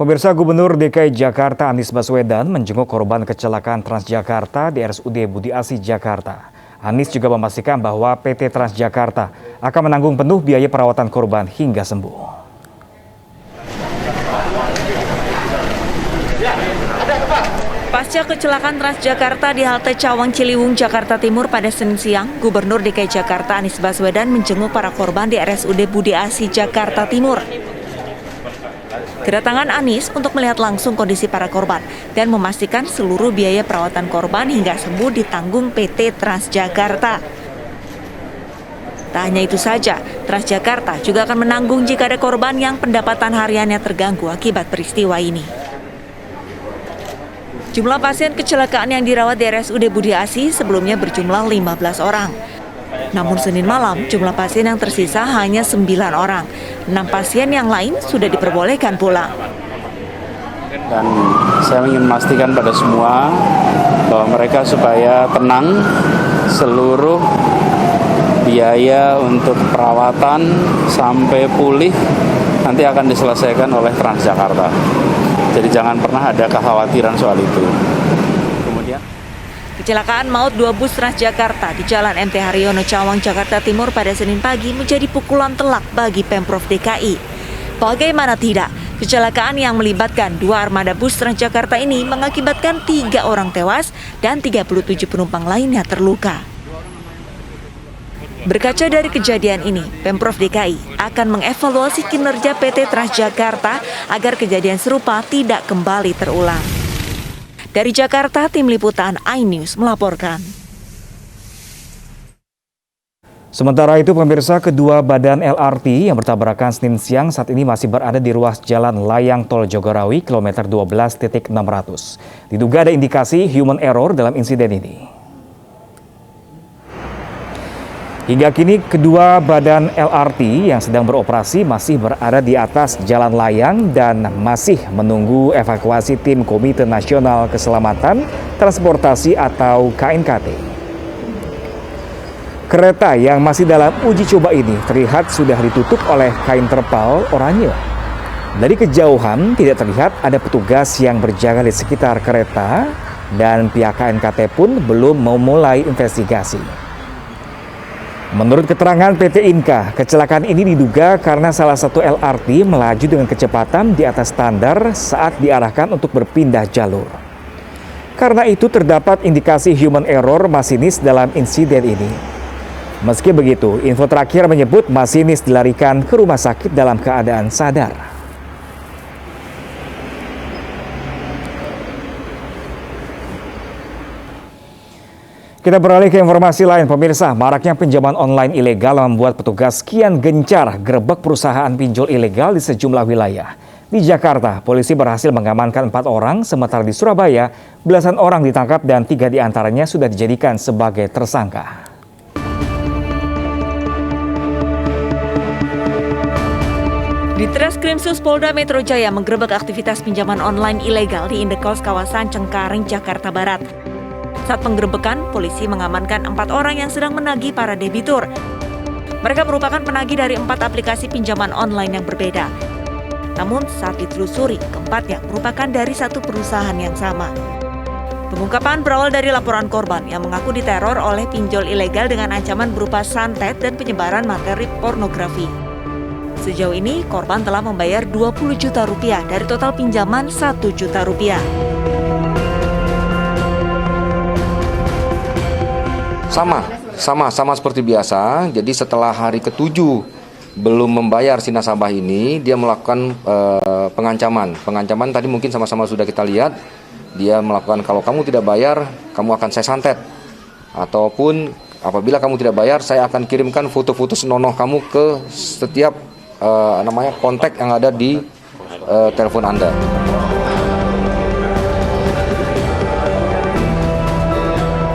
Pemirsa, Gubernur DKI Jakarta Anies Baswedan menjenguk korban kecelakaan Transjakarta di RSUD Budi Asih Jakarta. Anies juga memastikan bahwa PT Transjakarta akan menanggung penuh biaya perawatan korban hingga sembuh. Pasca kecelakaan Transjakarta di halte Cawang Ciliwung, Jakarta Timur pada Senin siang, Gubernur DKI Jakarta Anies Baswedan menjenguk para korban di RSUD Budi Asih Jakarta Timur. Kedatangan Anies untuk melihat langsung kondisi para korban dan memastikan seluruh biaya perawatan korban hingga sembuh ditanggung PT Transjakarta. Tak hanya itu saja, Transjakarta juga akan menanggung jika ada korban yang pendapatan hariannya terganggu akibat peristiwa ini. Jumlah pasien kecelakaan yang dirawat di RSUD Budi Asih sebelumnya berjumlah 15 orang. Namun Senin malam, jumlah pasien yang tersisa hanya 9 orang. 6 pasien yang lain sudah diperbolehkan pulang. Dan saya ingin memastikan pada semua bahwa mereka supaya tenang, seluruh biaya untuk perawatan sampai pulih nanti akan diselesaikan oleh Transjakarta. Jadi jangan pernah ada kekhawatiran soal itu. Kemudian kecelakaan maut 2 bus Transjakarta di Jalan MT Haryono Cawang, Jakarta Timur pada Senin pagi menjadi pukulan telak bagi Pemprov DKI. Bagaimana tidak, kecelakaan yang melibatkan 2 armada bus Transjakarta ini mengakibatkan 3 orang tewas dan 37 penumpang lainnya terluka. Berkaca dari kejadian ini, Pemprov DKI akan mengevaluasi kinerja PT Transjakarta agar kejadian serupa tidak kembali terulang. Dari Jakarta, Tim Liputan iNews melaporkan. Sementara itu, pemirsa, kedua badan LRT yang bertabrakan Senin siang saat ini masih berada di ruas Jalan Layang Tol Jagorawi, kilometer 12.600. Diduga ada indikasi human error dalam insiden ini. Hingga kini, kedua badan LRT yang sedang beroperasi masih berada di atas jalan layang dan masih menunggu evakuasi tim Komite Nasional Keselamatan Transportasi atau KNKT. Kereta yang masih dalam uji coba ini terlihat sudah ditutup oleh kain terpal oranye. Dari kejauhan tidak terlihat ada petugas yang berjaga di sekitar kereta dan pihak KNKT pun belum memulai investigasi. Menurut keterangan PT Inka, kecelakaan ini diduga karena salah satu LRT melaju dengan kecepatan di atas standar saat diarahkan untuk berpindah jalur. Karena itu terdapat indikasi human error masinis dalam insiden ini. Meski begitu, info terakhir menyebut masinis dilarikan ke rumah sakit dalam keadaan sadar. Kita beralih ke informasi lain, pemirsa. Maraknya pinjaman online ilegal membuat petugas kian gencar gerebek perusahaan pinjol ilegal di sejumlah wilayah. Di Jakarta, polisi berhasil mengamankan 4 orang, sementara di Surabaya, belasan orang ditangkap dan 3 diantaranya sudah dijadikan sebagai tersangka. Di Treskrimsus Polda Metro Jaya menggerebek aktivitas pinjaman online ilegal di Indekos kawasan Cengkareng, Jakarta Barat. Saat penggerebekan, polisi mengamankan 4 orang yang sedang menagih para debitur. Mereka merupakan penagih dari 4 aplikasi pinjaman online yang berbeda. Namun saat ditelusuri, keempatnya merupakan dari satu perusahaan yang sama. Pengungkapan berawal dari laporan korban yang mengaku diteror oleh pinjol ilegal dengan ancaman berupa santet dan penyebaran materi pornografi. Sejauh ini, korban telah membayar 20 juta rupiah dari total pinjaman 1 juta rupiah. Sama seperti biasa. Jadi setelah hari ke-7 belum membayar si nasabah ini, dia melakukan pengancaman tadi mungkin sama-sama sudah kita lihat. Dia melakukan, kalau kamu tidak bayar, kamu akan saya santet. Ataupun apabila kamu tidak bayar, saya akan kirimkan foto-foto senonoh kamu ke setiap kontak yang ada di telepon Anda.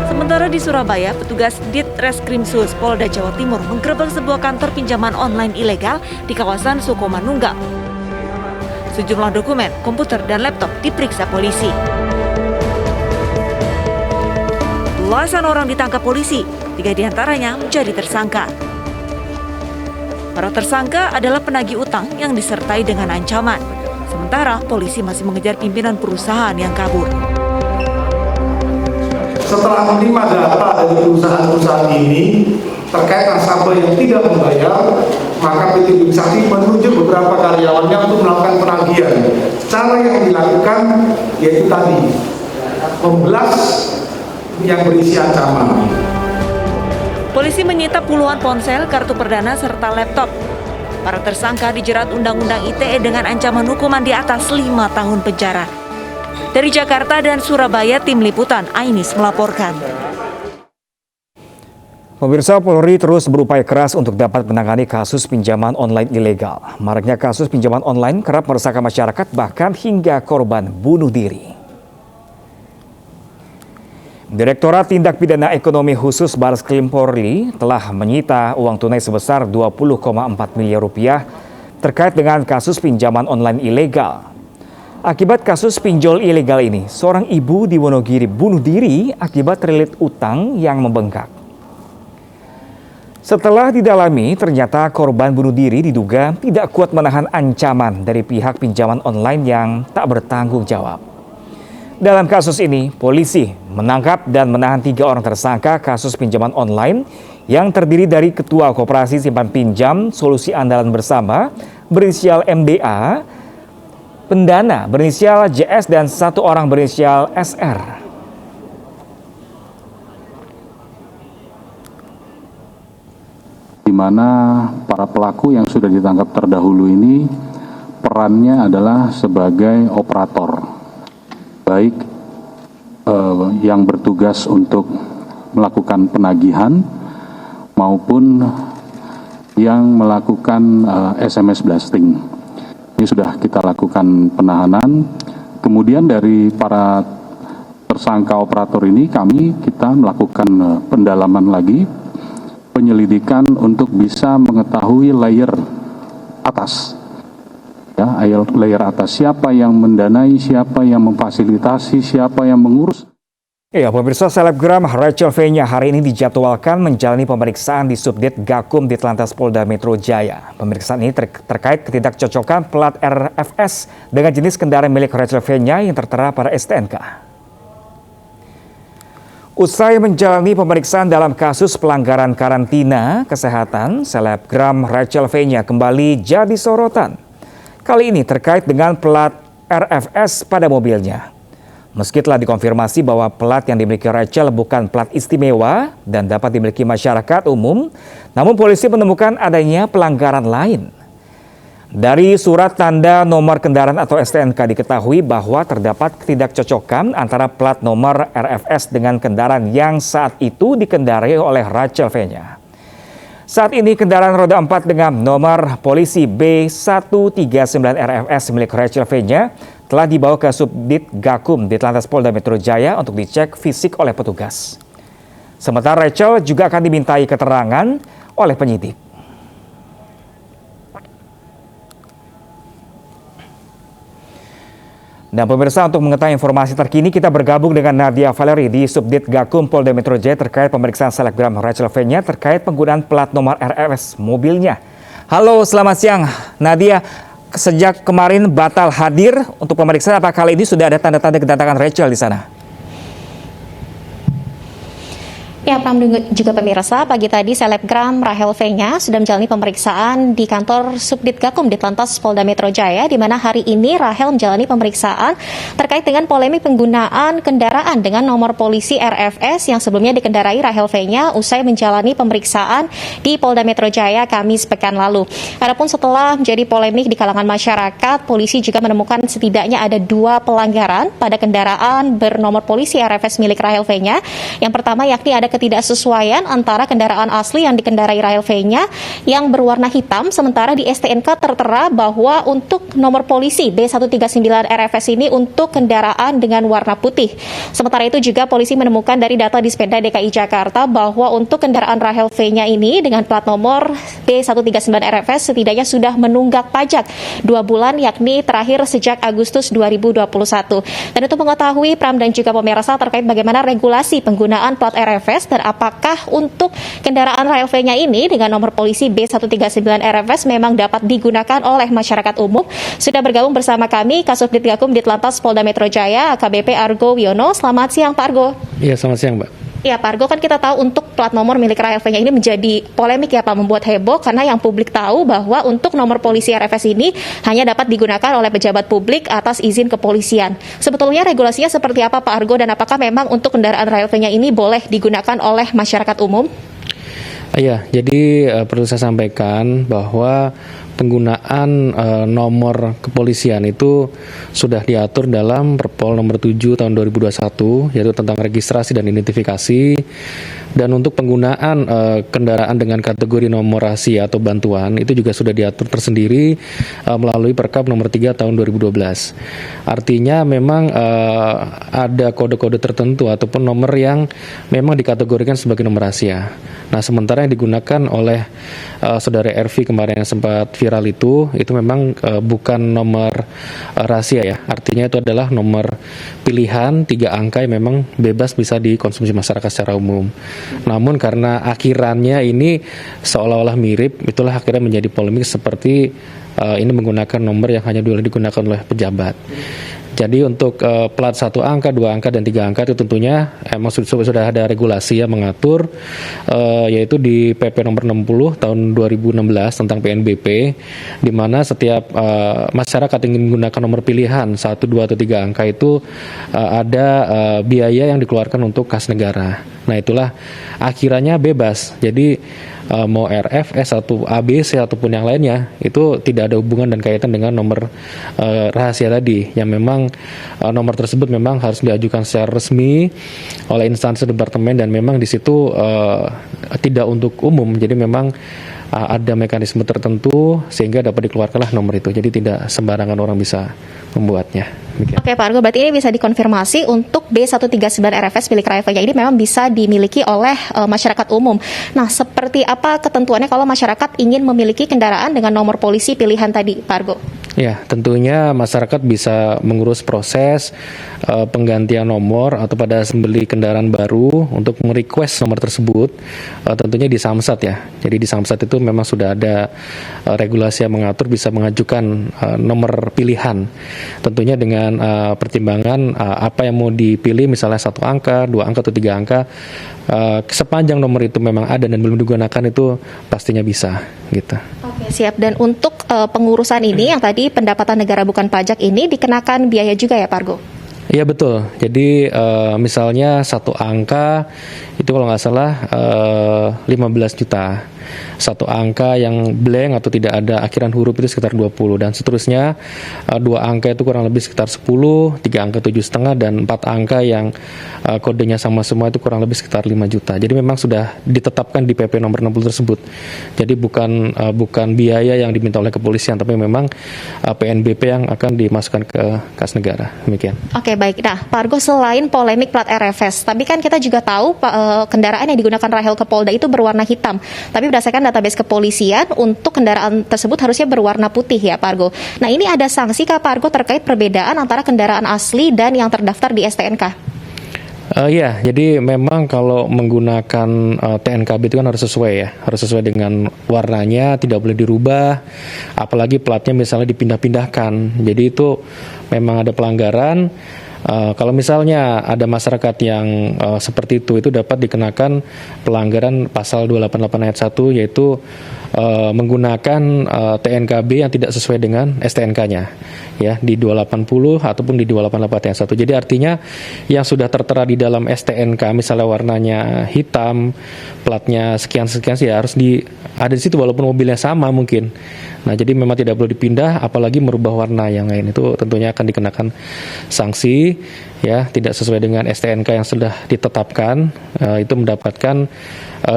Sementara di Surabaya, petugas Ditreskrimsus Polda Jawa Timur menggerebek sebuah kantor pinjaman online ilegal di kawasan Sukomanunggal. Sejumlah dokumen, komputer, dan laptop diperiksa polisi. Belasan orang ditangkap polisi, 3 diantaranya menjadi tersangka. Para tersangka adalah penagih utang yang disertai dengan ancaman. Sementara polisi masih mengejar pimpinan perusahaan yang kabur. Setelah menerima data dari perusahaan-perusahaan ini terkait nasabah yang tidak membayar, maka PT Bimsakti menunjuk beberapa karyawannya untuk melakukan penagihan. Cara yang dilakukan yaitu tadi membelas yang berisi ancaman. Polisi menyita puluhan ponsel, kartu perdana, serta laptop. Para tersangka dijerat Undang-Undang ITE dengan ancaman hukuman di atas 5 tahun penjara. Dari Jakarta dan Surabaya, Tim Liputan Ainis melaporkan. Pemirsa, Polri terus berupaya keras untuk dapat menangani kasus pinjaman online ilegal. Maraknya kasus pinjaman online kerap meresahkan masyarakat, bahkan hingga korban bunuh diri. Direktorat Tindak Pidana Ekonomi Khusus Bareskrim Polri telah menyita uang tunai sebesar 20,4 miliar rupiah terkait dengan kasus pinjaman online ilegal. Akibat kasus pinjol ilegal ini, seorang ibu di Wonogiri bunuh diri akibat terlilit utang yang membengkak. Setelah didalami, ternyata korban bunuh diri diduga tidak kuat menahan ancaman dari pihak pinjaman online yang tak bertanggung jawab. Dalam kasus ini, polisi menangkap dan menahan 3 orang tersangka kasus pinjaman online yang terdiri dari Ketua Koperasi Simpan Pinjam Solusi Andalan Bersama berinisial MDA, pendana berinisial JS, dan 1 orang berinisial SR. Di mana para pelaku yang sudah ditangkap terdahulu ini perannya adalah sebagai operator, baik yang bertugas untuk melakukan penagihan maupun yang melakukan SMS blasting. Ini sudah kita lakukan penahanan. Kemudian dari para tersangka operator ini kita melakukan pendalaman lagi, penyelidikan untuk bisa mengetahui layer atas. Ya, layer atas, siapa yang mendanai, siapa yang memfasilitasi, siapa yang mengurus. Ya, pemirsa, selebgram Rachel V-nya hari ini dijadwalkan menjalani pemeriksaan di Subdit Gakum Ditlantas Polda Metro Jaya. Pemeriksaan ini terkait ketidakcocokan plat RFS dengan jenis kendaraan milik Rachel V-nya yang tertera pada STNK. Usai menjalani pemeriksaan dalam kasus pelanggaran karantina kesehatan, selebgram Rachel V-nya kembali jadi sorotan. Kali ini terkait dengan plat RFS pada mobilnya. Meski telah dikonfirmasi bahwa plat yang dimiliki Rachel bukan plat istimewa dan dapat dimiliki masyarakat umum, namun polisi menemukan adanya pelanggaran lain. Dari surat tanda nomor kendaraan atau STNK diketahui bahwa terdapat ketidakcocokan antara plat nomor RFS dengan kendaraan yang saat itu dikendarai oleh Rachel V-nya. Saat ini kendaraan roda 4 dengan nomor polisi B139 RFS milik Rachel V-nya telah dibawa ke Subdit Gakum Ditlantas Polda Metro Jaya untuk dicek fisik oleh petugas. Sementara Rachel juga akan dimintai keterangan oleh penyidik. Dan pemirsa, untuk mengetahui informasi terkini, kita bergabung dengan Nadia Valeri di Subdit Gakum Polda Metro Jaya terkait pemeriksaan selebgram Rachel V-nya terkait penggunaan plat nomor RFS mobilnya. Halo, selamat siang Nadia. Sejak kemarin batal hadir untuk pemeriksaan, apa kali ini sudah ada tanda-tanda kedatangan Rachel di sana? Ya, Pram juga pemirsa, pagi tadi selebgram Rachel V-nya sudah menjalani pemeriksaan di kantor Subdit Gakum Ditlantas Polda Metro Jaya, di mana hari ini Rachel menjalani pemeriksaan terkait dengan polemik penggunaan kendaraan dengan nomor polisi RFS yang sebelumnya dikendarai Rachel V-nya usai menjalani pemeriksaan di Polda Metro Jaya Kamis pekan lalu. Adapun setelah menjadi polemik di kalangan masyarakat, polisi juga menemukan setidaknya ada 2 pelanggaran pada kendaraan bernomor polisi RFS milik Rachel V-nya. Yang pertama yakni ada ketidaksesuaian antara kendaraan asli yang dikendarai Rachel V-nya yang berwarna hitam, sementara di STNK tertera bahwa untuk nomor polisi B139 RFS ini untuk kendaraan dengan warna putih. Sementara itu juga polisi menemukan dari data Dispenda DKI Jakarta bahwa untuk kendaraan Rachel V-nya ini dengan plat nomor B139 RFS setidaknya sudah menunggak pajak 2 bulan, yakni terakhir sejak Agustus 2021. Dan untuk mengetahui Pram dan juga pemirsa terkait bagaimana regulasi penggunaan plat RFS RFS, dan apakah untuk kendaraan Rahel V-nya ini dengan nomor polisi B139 RFS memang dapat digunakan oleh masyarakat umum? Sudah bergabung bersama kami Kasubdit Gakum Ditlantas Polda Metro Jaya, AKBP Argo Wiono. Selamat siang, Pak Argo. Iya, selamat siang, Mbak. Ya, Pak Argo, kan kita tahu untuk plat nomor milik Rahel V-nya ini menjadi polemik ya Pak, membuat heboh karena yang publik tahu bahwa untuk nomor polisi RFS ini hanya dapat digunakan oleh pejabat publik atas izin kepolisian. Sebetulnya regulasinya seperti apa Pak Argo, dan apakah memang untuk kendaraan Rahel V-nya ini boleh digunakan oleh masyarakat umum? Iya, jadi perlu saya sampaikan bahwa penggunaan nomor kepolisian itu sudah diatur dalam Perpol nomor 7 tahun 2021, yaitu tentang registrasi dan identifikasi. Dan untuk penggunaan kendaraan dengan kategori nomor rahasia atau bantuan itu juga sudah diatur tersendiri melalui Perkap nomor 3 tahun 2012. Artinya memang ada kode-kode tertentu ataupun nomor yang memang dikategorikan sebagai nomor rahasia. Nah, sementara yang digunakan oleh saudara RV kemarin yang sempat viral itu memang bukan nomor rahasia ya. Artinya itu adalah nomor pilihan 3 angka yang memang bebas bisa dikonsumsi masyarakat secara umum. Namun karena akhirannya ini seolah-olah mirip, itulah akhirnya menjadi polemik seperti ini menggunakan nomor yang hanya boleh digunakan oleh pejabat. Jadi untuk plat 1 angka, 2 angka, dan 3 angka itu tentunya emang sudah ada regulasi yang mengatur, yaitu di PP nomor 60 tahun 2016 tentang PNBP, di mana setiap masyarakat ingin menggunakan nomor pilihan 1, 2, atau 3 angka itu ada biaya yang dikeluarkan untuk kas negara. Nah, itulah akhirannya bebas. Jadi mau RFS atau ABC ataupun yang lainnya itu tidak ada hubungan dan kaitan dengan nomor rahasia tadi, yang memang nomor tersebut memang harus diajukan secara resmi oleh instansi departemen, dan memang di situ tidak untuk umum. Jadi memang ada mekanisme tertentu sehingga dapat dikeluarkanlah nomor itu. Jadi tidak sembarangan orang bisa membuatnya. Demikian. Oke Pak Argo, berarti ini bisa dikonfirmasi untuk B139 RFS milik Rahel V-nya ini memang bisa dimiliki oleh masyarakat umum. Nah, seperti apa ketentuannya kalau masyarakat ingin memiliki kendaraan dengan nomor polisi pilihan tadi, Pak Argo? Ya, tentunya masyarakat bisa mengurus proses penggantian nomor atau pada membeli kendaraan baru untuk merequest nomor tersebut, tentunya di Samsat ya. Jadi di Samsat itu memang sudah ada regulasi yang mengatur bisa mengajukan nomor pilihan. Tentunya dengan pertimbangan apa yang mau dipilih, misalnya 1 angka, 2 angka, atau 3 angka. Sepanjang nomor itu memang ada dan belum digunakan itu pastinya bisa gitu. Oke, siap. Dan untuk pengurusan ini yang tadi pendapatan negara bukan pajak ini dikenakan biaya juga ya Pak Argo? Iya betul. Jadi misalnya 1 angka itu kalau nggak salah 15 juta. 1 angka yang blank atau tidak ada akhiran huruf itu sekitar 20, dan seterusnya 2 angka itu kurang lebih sekitar 10, 3 angka 7,5, dan 4 angka yang kodenya sama semua itu kurang lebih sekitar 5 juta. Jadi memang sudah ditetapkan di PP nomor 60 tersebut. Jadi bukan biaya yang diminta oleh kepolisian, tapi memang PNBP yang akan dimasukkan ke kas negara. Demikian. Oke, baik. Nah, Pak Argo, selain polemik plat RFS, tapi kan kita juga tahu kendaraan yang digunakan Rahel ke Polda itu berwarna hitam. Tapi berdasarkan database kepolisian, untuk kendaraan tersebut harusnya berwarna putih ya Pak Argo. Nah, ini ada sanksi kah Pak Argo terkait perbedaan antara kendaraan asli dan yang terdaftar di STNK? Ya, jadi memang kalau menggunakan TNKB itu kan harus sesuai ya, harus sesuai dengan warnanya, tidak boleh dirubah, apalagi platnya misalnya dipindah-pindahkan. Jadi itu memang ada pelanggaran. Kalau misalnya ada masyarakat yang seperti itu dapat dikenakan pelanggaran pasal 288 ayat 1, yaitu menggunakan TNKB yang tidak sesuai dengan STNK-nya ya, di 280 ataupun di 288 ayat 1. Jadi artinya yang sudah tertera di dalam STNK misalnya warnanya hitam, platnya sekian-sekian sih harus ada di situ walaupun mobilnya sama mungkin. Nah, jadi memang tidak perlu dipindah, apalagi merubah warna yang lain, itu tentunya akan dikenakan sanksi ya, tidak sesuai dengan STNK yang sudah ditetapkan, itu mendapatkan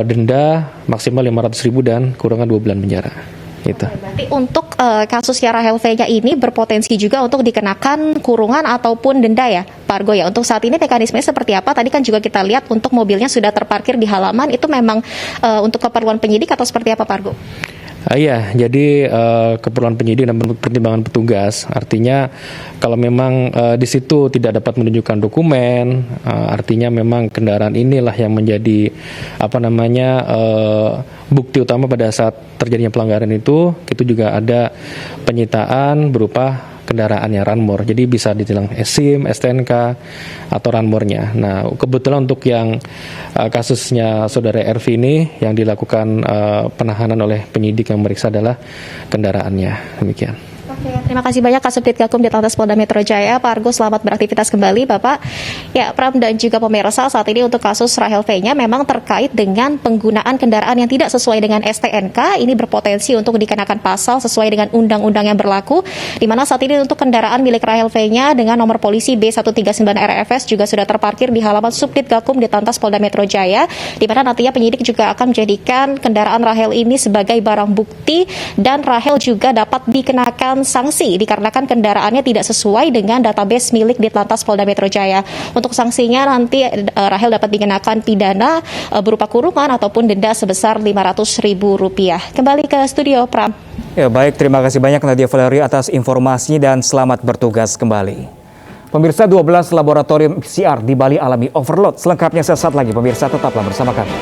denda maksimal 500.000 dan kurungan 2 bulan penjara. Gitu. Berarti untuk kasusnya Rahel V-nya ini berpotensi juga untuk dikenakan kurungan ataupun denda ya Pak Argo ya. Untuk saat ini mekanismenya seperti apa? Tadi kan juga kita lihat untuk mobilnya sudah terparkir di halaman, itu memang untuk keperluan penyidik atau seperti apa Pak Argo? Iya, jadi keperluan penyidik dan pertimbangan petugas. Artinya kalau memang di situ tidak dapat menunjukkan dokumen, artinya memang kendaraan inilah yang menjadi bukti utama pada saat terjadinya pelanggaran itu juga ada penyitaan berupa kendaraannya ranmor. Jadi bisa ditilang SIM, STNK atau ranmornya. Nah, kebetulan untuk yang kasusnya saudara RV ini yang dilakukan penahanan oleh penyidik yang memeriksa adalah kendaraannya. Demikian. Oke, terima kasih banyak Kasubdit Gakum Ditlantas Polda Metro Jaya, Pak Argo. Selamat beraktivitas kembali, Bapak. Ya, Pram dan juga pemirsa, saat ini untuk kasus Rahel V-nya memang terkait dengan penggunaan kendaraan yang tidak sesuai dengan STNK. Ini berpotensi untuk dikenakan pasal sesuai dengan undang-undang yang berlaku, di mana saat ini untuk kendaraan milik Rahel V-nya dengan nomor polisi B139 RFS juga sudah terparkir di halaman Subdit Gakum Ditlantas Polda Metro Jaya, di mana nantinya penyidik juga akan menjadikan kendaraan Rahel ini sebagai barang bukti, dan Rahel juga dapat dikenakan sanksi dikarenakan kendaraannya tidak sesuai dengan database milik Ditlantas Polda Metro Jaya. Untuk sanksinya nanti Rahel dapat dikenakan pidana berupa kurungan ataupun denda sebesar Rp500.000. Kembali ke studio, Pram. Ya, baik, terima kasih banyak Nadia Valerie atas informasinya dan selamat bertugas kembali. Pemirsa, 12 laboratorium PCR di Bali alami overload. Selengkapnya sesaat lagi, pemirsa, tetaplah bersama kami.